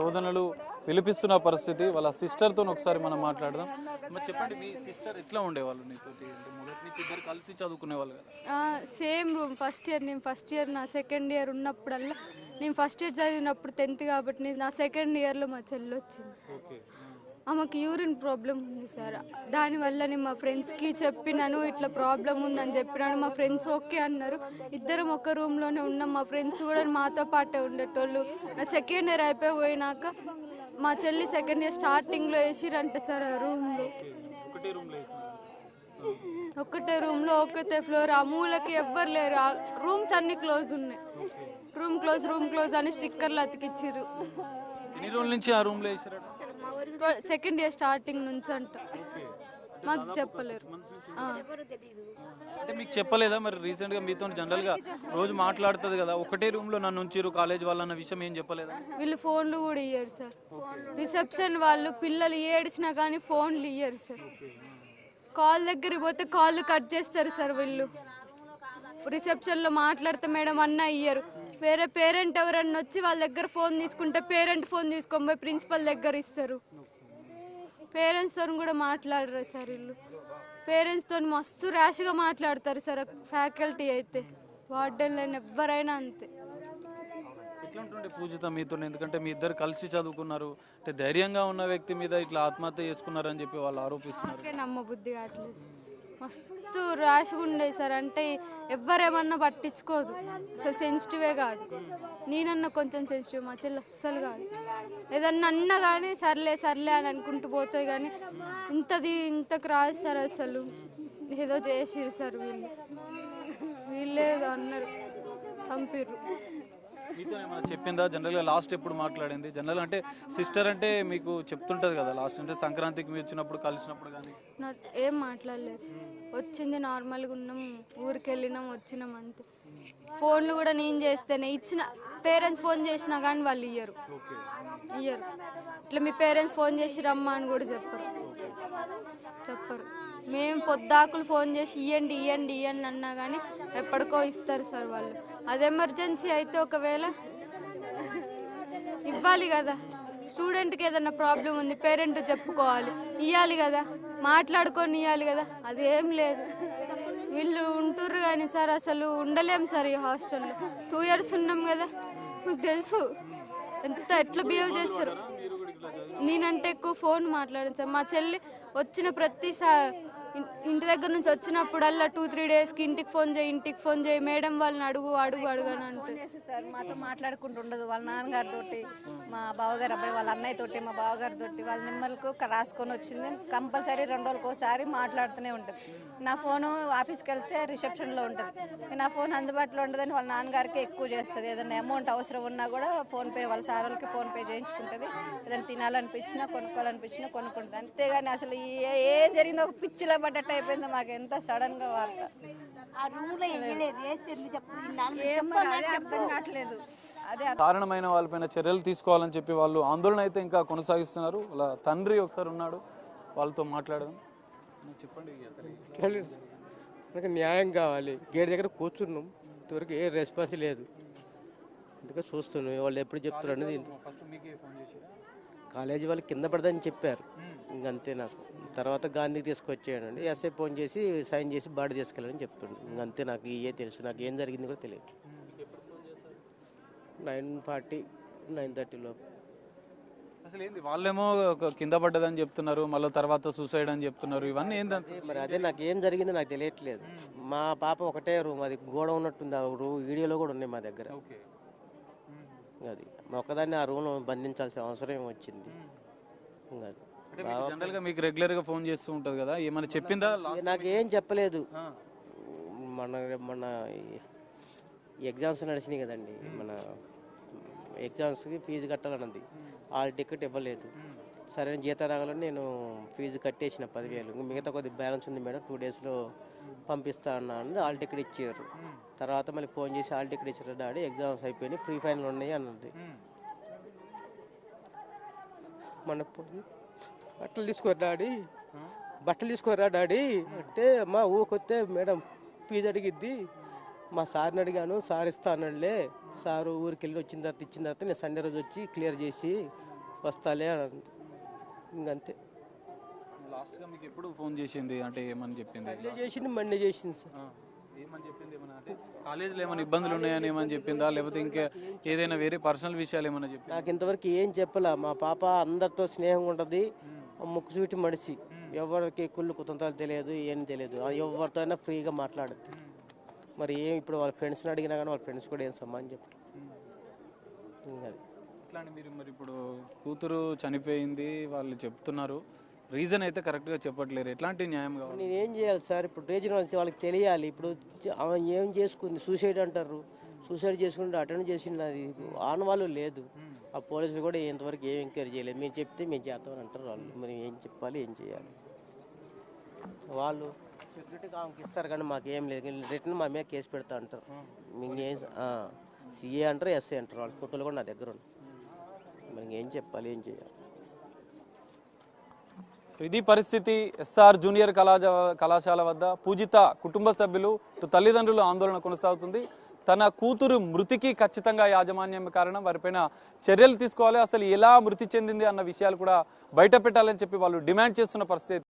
రోదనలు పిలిపిస్తున్న పరిస్థితి. వాళ్ళ సిస్టర్తో ఒకసారి మనం మాట్లాడదాం. చెప్పండి, మీ సిస్టర్ ఎట్లా ఉండేవాళ్ళు నీతో? మొదటి నుంచి ఇద్దరు కలిసి చదువుకునే వాళ్ళు కదా? Same room. నేను ఫస్ట్ ఇయర్ నా సెకండ్ ఇయర్ ఉన్నప్పుడల్లా, నేను ఫస్ట్ ఇయర్ చదివినప్పుడు 10th కాబట్టి నా సెకండ్ ఇయర్లో మా చెల్లి వచ్చింది. ఆమెకు యూరిన్ ప్రాబ్లం ఉంది సార్. దానివల్ల నేను మా ఫ్రెండ్స్కి చెప్పినాను, ఇట్లా ప్రాబ్లం ఉందని చెప్పినాను. మా ఫ్రెండ్స్ ఓకే అన్నారు. ఇద్దరం ఒక రూమ్లోనే ఉన్నాం. మా ఫ్రెండ్స్ కూడా మాతో పాటే ఉండేటోళ్ళు. నా సెకండ్ ఇయర్ అయిపోయినాక మా చెల్లి సెకండ్ ఇయర్ స్టార్టింగ్లో వేసిరంట సార్. ఆ రూమ్లో ఒకటే రూమ్లో ఒకటే ఫ్లోర్. ఆ మూలకి ఎవ్వరు లేరు. ఆ రూమ్స్ అన్ని క్లోజ్ ఉన్నాయి. రూమ్ క్లోజ్ అని స్టిక్కర్లు అతికిచ్చిర్రు. ఎన్ని రోజుల నుంచి ఆ రూమ్లో వేసారు? సెకండ్ ఇయర్ స్టార్టింగ్ నుంచి అంట. మాకు చెప్పలేరు. అంటే మీకు చెప్పలేదా మరి? రీసెంట్ గా మీతో జనరల్ గా రోజు మాట్లాడుతుంది కదా, ఒకటే రూమ్ లో నన్ను ఉంచిరు కాలేజ్ వాళ్ళన్న విషయం ఏం చెప్పలేదా? వీళ్ళు ఫోన్లు కూడా ఇయ్యరు సార్. రిసెప్షన్ వాళ్ళు పిల్లలు ఏడిచినా కానీ ఫోన్లు ఇయ్యరు సార్. కాల్ దగ్గరికి పోతే కాల్ కట్ చేస్తారు సార్. వీళ్ళు రిసెప్షన్ లో మాట్లాడితే మేడం అన్న ఇయ్యరు. వేరే పేరెంట్ ఎవరన్నా వచ్చి వాళ్ళ దగ్గర ఫోన్ తీసుకుంటే పేరెంట్ ఫోన్ తీసుకొని పోయి ప్రిన్సిపల్ దగ్గర ఇస్తారు. పేరెంట్స్తో కూడా మాట్లాడరు సార్. వీళ్ళు పేరెంట్స్తో మస్తు ర్యాష్గా మాట్లాడతారు సార్. ఫ్యాకల్టీ అయితే వార్డెన్ లేని ఎవరైనా అంతే. ఎట్లుంటుండే పూజిత మీతో? ఎందుకంటే మీ ఇద్దరు కలిసి చదువుకున్నారు. అంటే ధైర్యంగా ఉన్న వ్యక్తి మీద ఇట్లా ఆత్మహత్య చేసుకున్నారని చెప్పి వాళ్ళు ఆరోపిస్తున్నారు. నమ్మబుద్ధి కావట్లేదు. మస్తు ర్యాష్గా ఉండేది సార్. అంటే ఎవరేమన్నా పట్టించుకోదు అసలు. సెన్సిటివే కాదు. నేనన్నా కొంచెం సెన్సిటివ్, మా చెల్లి అస్సలు కాదు. ఏదన్నా అన్నా కానీ సర్లే అని అనుకుంటూ పోతాయి. కానీ ఇంతకు రాదు సార్. అసలు ఏదో చేసిరు సార్. వీళ్ళేదో అన్నారు, చంపిర్రు. మీతో ఏమైనా చెప్పిందా? జనరల్గా లాస్ట్ ఎప్పుడు మాట్లాడింది? జనరల్ అంటే సిస్టర్ అంటే మీకు చెప్తుంటది కదా, లాస్ట్ అంటే సంక్రాంతికి మీరు వచ్చినప్పుడు కలిసినప్పుడు కానీ ఏం మాట్లాడలేదు. వచ్చింది నార్మల్గా ఉన్నాం, ఊరికి వెళ్ళినాం, వచ్చినాం అంతే. ఫోన్లు కూడా నేను చేస్తేనే ఇచ్చిన. పేరెంట్స్ ఫోన్ చేసినా కానీ వాళ్ళు ఇయ్యరు. ఇట్లా మీ పేరెంట్స్ ఫోన్ చేసి రమ్మా అని కూడా చెప్పరు. మేము పొద్దాకులు ఫోన్ చేసి ఇయ్యండి అన్నా కానీ ఎప్పటికో ఇస్తారు సార్ వాళ్ళు. అది ఎమర్జెన్సీ అయితే ఒకవేళ ఇవ్వాలి కదా. స్టూడెంట్కి ఏదైనా ప్రాబ్లం ఉంది పేరెంట్ చెప్పుకోవాలి, ఇవ్వాలి కదా, మాట్లాడుకొని ఇవ్వాలి కదా. అదేం లేదు. వీళ్ళు ఉంటుర్రు కానీ సార్ అసలు ఉండలేం సార్ ఈ హాస్టల్లో. 2 years ఉన్నాం కదా, మీకు తెలుసు ఎట్లా బిహేవ్ చేస్తారు. నేనంటే ఎక్కువ ఫోన్ మాట్లాడాను సార్. మా చెల్లి వచ్చిన ప్రతిసారి ఇంటి దగ్గర నుంచి వచ్చినప్పుడల్లా 2-3 daysకి ఇంటికి ఫోన్ చేయి మేడం వాళ్ళని అడుగు అని అంటే సార్. మాతో మాట్లాడుకుంటూ ఉండదు. వాళ్ళ నాన్నగారితో, మా బావగారు అబ్బాయి వాళ్ళ అన్నయ్యతోటి, మా బావగారితో వాళ్ళ నిమ్మలకు రాసుకొని వచ్చింది. కంపల్సరీ 2 రోజులకు ఒకసారి మాట్లాడుతూనే ఉంటుంది. నా ఫోను ఆఫీస్కి వెళ్తే రిసెప్షన్లో ఉంటుంది. నా ఫోన్ అందుబాటులో ఉండదని వాళ్ళ నాన్నగారికి ఎక్కువ చేస్తుంది. ఏదైనా అమౌంట్ అవసరం ఉన్నా కూడా ఫోన్పే, వాళ్ళ సార్ వాళ్ళకి ఫోన్పే చేయించుకుంటుంది. ఏదైనా తినాలనిపించినా కొనుక్కోవాలనిపించినా కొనుక్కుంటుంది. అంతేగాని అసలు ఏం జరిగిందో ఒక పిచ్చిలో పడ్డట్టు అయిపోయిందో. మాకు ఎంత సడన్ గా వార్త. అర్థం కావట్లేదు. కారణమైన వాళ్ళపైన చర్యలు తీసుకోవాలని చెప్పి వాళ్ళు ఆందోళన అయితే ఇంకా కొనసాగిస్తున్నారు. వాళ్ళ తండ్రి ఒకసారి ఉన్నాడు, వాళ్ళతో మాట్లాడదాం. చెప్పండి. మనకు న్యాయం కావాలి. గేట్ దగ్గర కూర్చున్నాం, ఇంతవరకు ఏ రెస్పాన్స్ లేదు. అందుకే చూస్తున్నాం వాళ్ళు ఎప్పుడు చెప్తారు అనేది. కాలేజీ వాళ్ళు కింద పడదని చెప్పారు, ఇంకంతే. నాకు తర్వాత గాంధీకి తీసుకొచ్చేయండి, ఎస్ఐ ఫోన్ చేసి సైన్ చేసి బాడీ తీసుకెళ్ళాలని చెప్తుండే. ఇంకంతే. నాకు ఇవే తెలుసు, నాకు ఏం జరిగింది కూడా తెలియదు. 9:40, 9:30 లోపు. అసలు ఏంది వాళ్ళేమో కింద పడ్డదని చెప్తున్నారు, మళ్ళీ తర్వాత సూసైడ్ అని చెప్తున్నారు. ఇవన్నీ ఏంటంటే మరి అదే నాకు ఏం జరిగిందో నాకు తెలియట్లేదు. మా పాప ఒకటే రూమ్, అది గోడ ఉన్నట్టుంది. ఆ వీడియోలో కూడా ఉన్నాయి మా దగ్గర. అది మా ఒక్కదాన్ని ఆ రూమ్ బంధించాల్సిన అవసరం వచ్చింది. జనరల్ గా మీకు రెగ్యులర్ గా ఫోన్ చేస్తూ ఉంటది కదా, ఏమైనా చెప్పిందా? నాకు ఏం చెప్పలేదు. మన ఎగ్జామ్స్ నడిచినాయి కదండి, మన ఎగ్జామ్స్కి ఫీజు కట్టాలన్నది. హాల్ టికెట్ ఇవ్వలేదు. సరే జీతం రాగాలని నేను ఫీజు కట్టేసిన 10,000. మిగతా కొద్ది బ్యాలెన్స్ ఉంది మేడం, 2 daysలో పంపిస్తా అన్నది. హాల్ టికెట్ ఇచ్చారు. తర్వాత మళ్ళీ ఫోన్ చేసి హాల్ టికెట్ ఇచ్చారు డాడీ, ఎగ్జామ్స్ అయిపోయినాయి, ప్రీ ఫైనల్ ఉన్నాయి అన్నది. మన బట్టలు తీసుకోరా డాడీ అంటే, మా ఊకొస్తే మేడం ఫీజు అడిగిద్ది, మా సార్ని అడిగాను, సార్ ఇస్తా అన్నాడులే, సారు ఊరికి వెళ్ళి వచ్చిన తర్వాత ఇచ్చిన తర్వాత నేను సండే రోజు వచ్చి క్లియర్ చేసి వస్తాలే అని ఇంకంతే. లాస్ట్గా మీకు ఎప్పుడు ఫోన్ చేసింది అంటే ఏమని చెప్పింది? సండే చేసింది, మండే చేసింది సార్. ఏమని చెప్పింది? ఏమన్నా అంటే కాలేజీలో ఏమైనా ఇబ్బందులు ఉన్నాయని ఏమని చెప్పిందా, లేకపోతే ఇంకా ఏదైనా వేరే పర్సనల్ విషయాలు ఏమైనా చెప్పిందా? నాకు ఇంతవరకు ఏం చెప్పలే. మా పాప అందరితో స్నేహంగా ఉంటుంది, ముక్కుసూటి మనిషి, ఎవరికి కుళ్ళు కుతంత్రాలు తెలియదు, ఏం తెలియదు, ఎవరితో అయినా ఫ్రీగా మాట్లాడుద్ది. మరి ఏం ఇప్పుడు వాళ్ళ ఫ్రెండ్స్ని అడిగినా కానీ వాళ్ళ ఫ్రెండ్స్ కూడా ఏం సమాధానం చెప్పరు. ఇంకా ఎట్లా అండి మీరు మరి ఇప్పుడు కూతురు చనిపోయింది వాళ్ళు చెప్తున్నారు, రీజన్ అయితే కరెక్ట్గా చెప్పట్లేరు, ఎట్లాంటి న్యాయం కావాలి? నేను ఏం చేయాలి సార్? ఇప్పుడు రీజనల్ వాళ్ళకి తెలియాలి. ఇప్పుడు ఆమె ఏం చేసుకుంది, సూసైడ్ అంటారు, సూసైడ్ చేసుకుంటే అటెండ్ చేసింది, అది ఆనవాళ్ళు లేదు. ఆ పోలీసులు కూడా ఇంతవరకు ఏం ఎంక్వైరీ చేయలేదు. మేము చెప్తే మేము చేస్తామని అంటారు వాళ్ళు. మరి ఏం చెప్పాలి, ఏం చేయాలి? వాళ్ళు సెక్యూరిటీకి ఆమెకి ఇస్తారు కానీ మాకు ఏం లేదు, రిటర్న్ మా మీద కేసు పెడతా అంటారు. మేము ఏం సిఏ అంటారు, ఎస్ఐ అంటారు, వాళ్ళ ఫోటోలు కూడా నా దగ్గర ఉన్నాయి. మరి ఏం చెప్పాలి, ఏం చేయాలి? సో ఇది పరిస్థితి. ఎస్ఆర్ జూనియర్ కళాశాల వద్ద పూజిత కుటుంబ సభ్యులు తల్లిదండ్రుల ఆందోళన కొనసాగుతుంది. తన కూతురు మృతికి ఖచ్చితంగా యాజమాన్యం కారణం, వారిపైన చర్యలు తీసుకోవాలి, అసలు ఎలా మృతి చెందింది అన్న విషయాలు కూడా బయట పెట్టాలని చెప్పి వాళ్ళు డిమాండ్ చేస్తున్న పరిస్థితి.